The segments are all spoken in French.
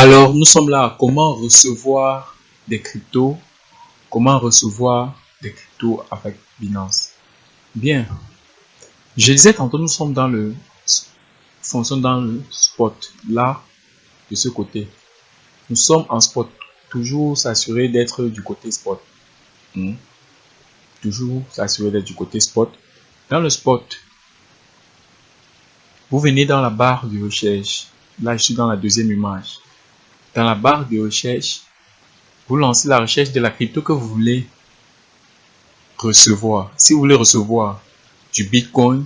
Alors, nous sommes là. Comment recevoir des cryptos? Comment recevoir des cryptos avec Binance? Bien, je disais tantôt, nous sommes dans le fonctionne dans le spot. Là, de ce côté, nous sommes en spot. Toujours s'assurer d'être du côté spot. Toujours s'assurer d'être du côté spot. Dans le spot, vous venez dans la barre de recherche. Là, je suis dans la deuxième image. Dans la barre de recherche, vous lancez la recherche de la crypto que vous voulez recevoir. Si vous voulez recevoir du Bitcoin,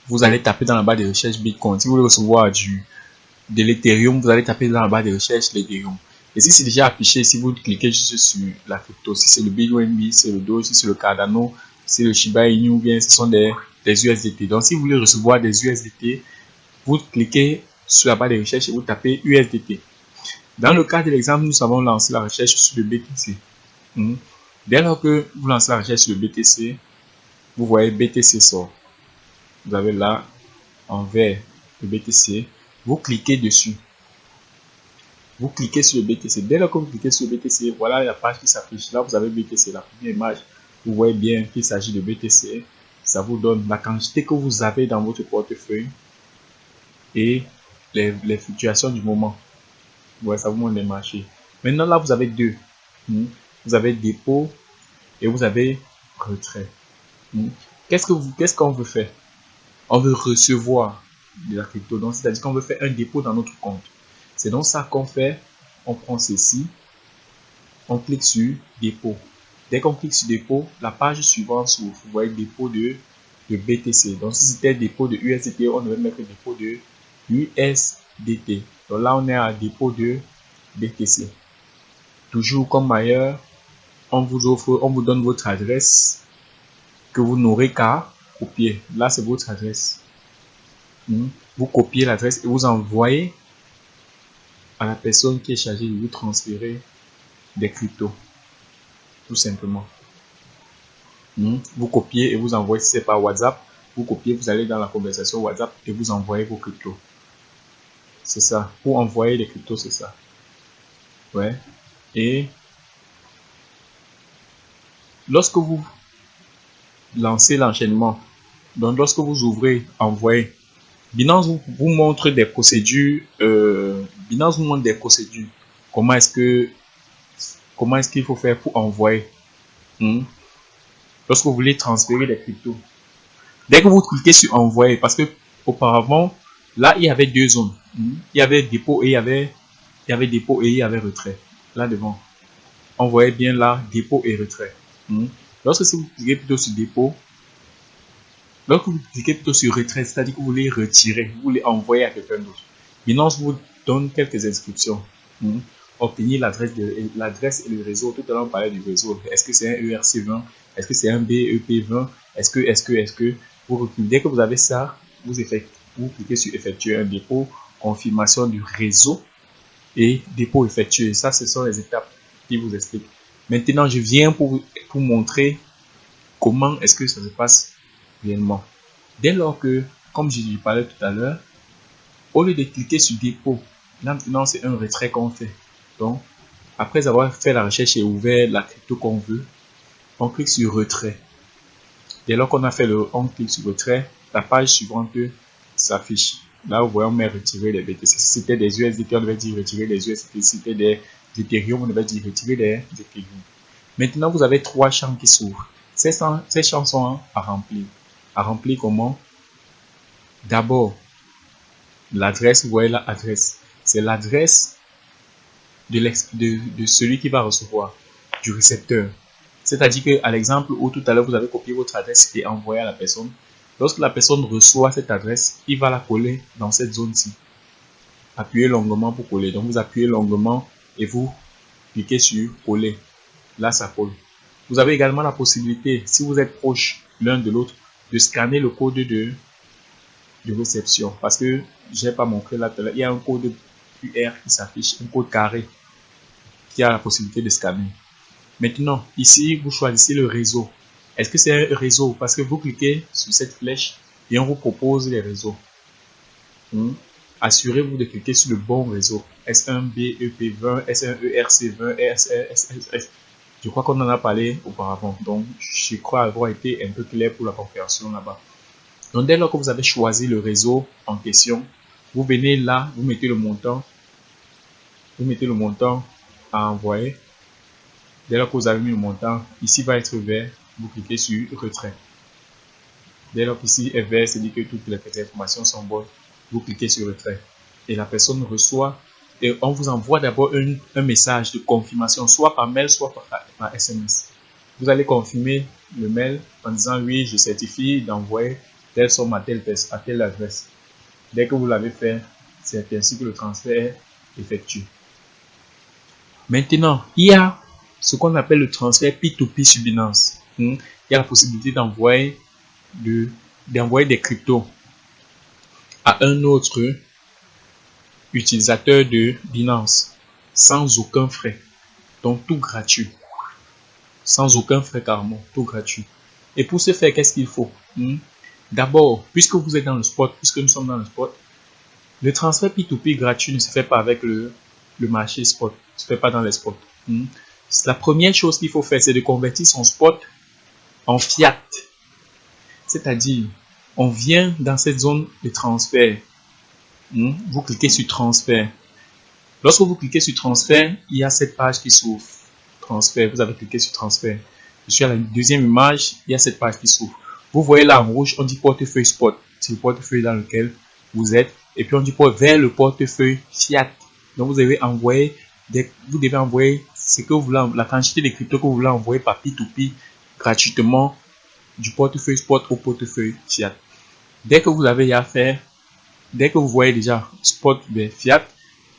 vous allez taper dans la barre de recherche Bitcoin. Si vous voulez recevoir de l'Ethereum, vous allez taper dans la barre de recherche l'Ethereum. Et si c'est déjà affiché, si vous cliquez juste sur la crypto, si c'est le BNB, c'est le Doge, si c'est le Cardano, c'est le Shiba Inu, ou bien ce sont des USDT. Donc si vous voulez recevoir des USDT, vous cliquez sur la barre de recherche et vous tapez USDT. Dans le cas de l'exemple, nous avons lancé la recherche sur le BTC. Dès lors que vous lancez la recherche sur le BTC, vous voyez BTC sort. Vous avez là en vert le BTC. Vous cliquez dessus. Vous cliquez sur le BTC. Dès lors que vous cliquez sur le BTC, voilà la page qui s'affiche. Là, vous avez BTC, la première image. Vous voyez bien qu'il s'agit de BTC. Ça vous donne la quantité que vous avez dans votre portefeuille et les fluctuations du moment. Ouais, ça vous montre les marchés. Maintenant, là, vous avez deux. Vous avez dépôt et vous avez retrait. Qu'est-ce qu'on veut faire? On veut recevoir de la crypto. Donc, c'est-à-dire qu'on veut faire un dépôt dans notre compte. C'est donc ça qu'on fait. On prend ceci. On clique sur dépôt. Dès qu'on clique sur dépôt, la page suivante s'ouvre. Vous voyez dépôt de BTC. Donc, si c'était dépôt de USDT, on devait mettre dépôt de USDT. Donc là, on est à dépôt de BTC. Toujours comme ailleurs, on vous donne votre adresse que vous n'aurez qu'à copier. Là, c'est votre adresse. Vous copiez l'adresse et vous envoyez à la personne qui est chargée de vous transférer des cryptos. Tout simplement. Vous copiez et vous envoyez, si c'est par WhatsApp, vous copiez, vous allez dans la conversation WhatsApp et vous envoyez vos cryptos. C'est ça. Pour envoyer les cryptos, c'est ça. Ouais. Et lorsque vous lancez l'enchaînement, donc lorsque vous ouvrez, envoyez, Binance vous montre des procédures. Binance vous montre des procédures. Comment est-ce qu'il faut faire pour envoyer lorsque vous voulez transférer des cryptos. Dès que vous cliquez sur envoyer, parce que auparavant, là, il y avait deux zones. Il y avait dépôt et il y avait dépôt et il y avait retrait. Là devant. On voyait bien là, dépôt et retrait. Lorsque vous cliquez plutôt sur dépôt, lorsque vous cliquez plutôt sur retrait, c'est-à-dire que vous voulez retirer, vous voulez envoyer à quelqu'un d'autre. Binance vous donne quelques inscriptions. Obtenir l'adresse et le réseau. Tout à l'heure, on parlait du réseau. Est-ce que c'est un ERC20? Est-ce que c'est un BEP20? Est-ce que vous reculez? Dès que vous avez ça, vous cliquez sur effectuer un dépôt, confirmation du réseau et dépôt effectué. Ça, ce sont les étapes qui vous expliquent. Maintenant, je viens pour montrer comment est-ce que ça se passe réellement. Dès lors que, comme je parlais tout à l'heure, au lieu de cliquer sur dépôt, là maintenant c'est un retrait qu'on fait. Donc, après avoir fait la recherche et ouvert la crypto qu'on veut, on clique sur retrait. Dès lors qu'on a fait on clique sur retrait, la page suivante s'affiche. Là, vous voyez, on met retirer les BTC. Si c'était des USDT, on devait dire retirer les USDT. Si c'était des Ethereum, on devait dire retirer les Ethereum. Maintenant, vous avez trois champs qui s'ouvrent. Ces champs sont à remplir. À remplir comment? D'abord, l'adresse, vous voyez l'adresse. C'est l'adresse de celui qui va recevoir, du récepteur. C'est-à-dire qu'à l'exemple où tout à l'heure vous avez copié votre adresse et envoyé à la personne, lorsque la personne reçoit cette adresse, il va la coller dans cette zone-ci. Appuyez longuement pour coller. Donc vous appuyez longuement et vous cliquez sur coller. Là, ça colle. Vous avez également la possibilité, si vous êtes proche l'un de l'autre, de scanner le code de réception. Parce que je n'ai pas montré là tout à l'heure, il y a un code QR qui s'affiche, un code carré qui a la possibilité de scanner. Maintenant, ici, vous choisissez le réseau. Est-ce que c'est un réseau? Parce que vous cliquez sur cette flèche et on vous propose les réseaux. assurez-vous de cliquer sur le bon réseau. S1BEP20, S1ERC20, SSS. Je crois qu'on en a parlé auparavant. Donc, je crois avoir été un peu clair pour la compréhension là-bas. Donc, dès lors que vous avez choisi le réseau en question, vous venez là, vous mettez le montant. Vous mettez le montant à envoyer. Dès lors que vous avez mis le montant, ici va être vert. Vous cliquez sur retrait. Dès lors qu'ici est vert, c'est-à-dire que toutes les informations sont bonnes. Vous cliquez sur retrait. Et la personne reçoit, et on vous envoie d'abord un message de confirmation, soit par mail, soit par SMS. Vous allez confirmer le mail en disant oui, je certifie d'envoyer telle somme à telle adresse. Dès que vous l'avez fait, c'est ainsi que le transfert est effectué. Maintenant, il y a ce qu'on appelle le transfert P2P sur Binance. Il y a la possibilité d'envoyer des cryptos à un autre utilisateur de Binance sans aucun frais. Donc tout gratuit. Sans aucun frais carrément, tout gratuit. Et pour ce faire, qu'est-ce qu'il faut? D'abord, puisque vous êtes dans le spot, puisque nous sommes dans le spot, le transfert P2P gratuit ne se fait pas avec le marché spot, ne se fait pas dans les spots. La première chose qu'il faut faire, c'est de convertir son spot en fiat. C'est-à-dire, on vient dans cette zone de transfert. Vous cliquez sur transfert. Lorsque vous cliquez sur transfert, il y a cette page qui s'ouvre. Transfert, vous avez cliqué sur transfert. Je suis à la deuxième image, il y a cette page qui s'ouvre. Vous voyez là en rouge, on dit portefeuille spot. C'est le portefeuille dans lequel vous êtes. Et puis on dit vers le portefeuille fiat. Donc vous devez envoyer ce que vous voulez, la quantité de crypto que vous voulez envoyer par P2P gratuitement du portefeuille spot au portefeuille fiat. Dès que vous avez à faire, dès que vous voyez déjà spot fiat,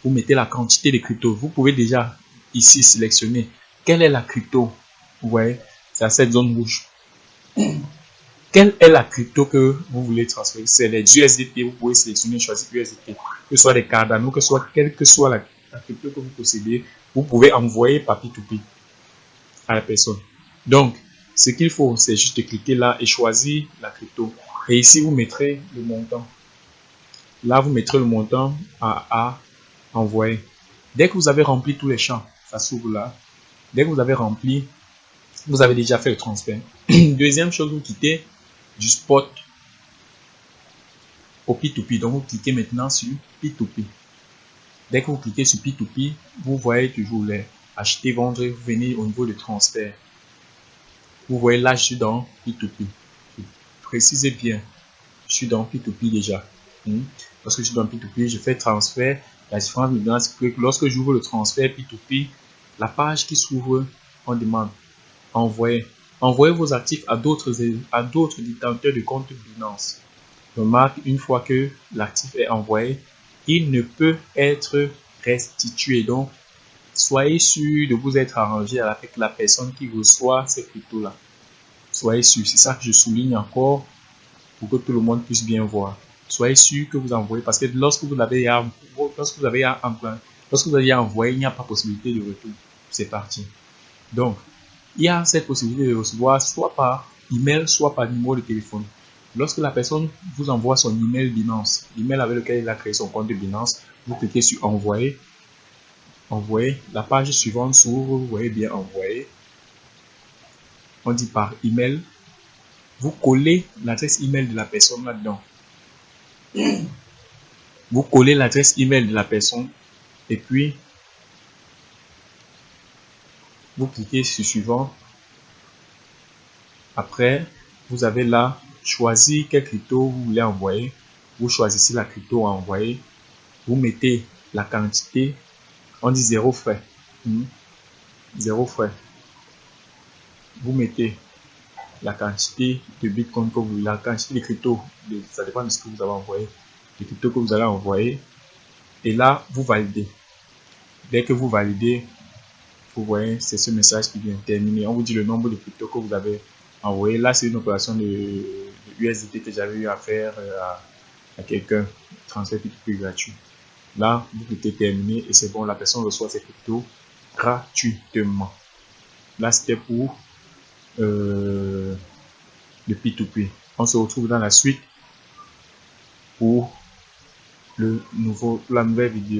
vous mettez la quantité de crypto. Vous pouvez déjà ici sélectionner quelle est la crypto. Vous voyez, c'est à cette zone rouge. Quelle est la crypto que vous voulez transférer? C'est les USDT. Vous pouvez sélectionner, choisir USDT. Que ce soit des Cardano, quelle que soit la crypto que vous possédez, vous pouvez envoyer par P2P à la personne. Donc, ce qu'il faut, c'est juste de cliquer là et choisir la crypto. Et ici, vous mettrez le montant. Là, vous mettrez le montant à envoyer. Dès que vous avez rempli tous les champs, ça s'ouvre là. Dès que vous avez rempli, vous avez déjà fait le transfert. Deuxième chose, vous quittez du spot au P2P. Donc, vous cliquez maintenant sur P2P. Dès que vous cliquez sur P2P, vous voyez toujours les acheter, vendre, vous venez au niveau de transfert. Vous voyez là, je suis dans P2P. Précisez bien, je suis dans P2P déjà. Parce que je suis dans P2P, je fais transfert. La différence maintenant, c'est que lorsque j'ouvre le transfert P2P, la page qui s'ouvre, on demande envoyer. Envoyez vos actifs à d'autres détenteurs de compte Binance. Remarque, une fois que l'actif est envoyé, il ne peut être restitué. Donc, soyez sûr de vous être arrangé avec la personne qui reçoit ces cryptos-là. Soyez sûr, c'est ça que je souligne encore pour que tout le monde puisse bien voir. Soyez sûr que vous envoyez parce que lorsque vous avez envoyé, il n'y a pas possibilité de retour. C'est parti. Donc, il y a cette possibilité de recevoir soit par email, soit par numéro de téléphone. Lorsque la personne vous envoie son email Binance, l'email avec lequel il a créé son compte de Binance, vous cliquez sur envoyer. Envoyer. La page suivante s'ouvre, vous voyez bien envoyer. On dit par email. Vous collez l'adresse email de la personne là-dedans. Vous collez l'adresse email de la personne et puis vous cliquez sur suivant. Après, vous avez là choisi quelle crypto vous voulez envoyer. Vous choisissez la crypto à envoyer. Vous mettez la quantité. On dit zéro frais. Zéro frais. Vous mettez la quantité de Bitcoin que vous voulez, la quantité de crypto. Ça dépend de ce que vous avez envoyé. Les cryptos que vous allez envoyer. Et là, vous validez. Dès que vous validez, vous voyez, c'est ce message qui vient terminer. On vous dit le nombre de cryptos que vous avez envoyé. Là, c'est une opération de USDT que j'avais eu à faire à quelqu'un. Transfert P2P gratuit. Là, vous cliquez terminer et c'est bon, la personne reçoit ses cryptos gratuitement. Là, c'était pour le P2P. On se retrouve dans la suite pour la nouvelle vidéo.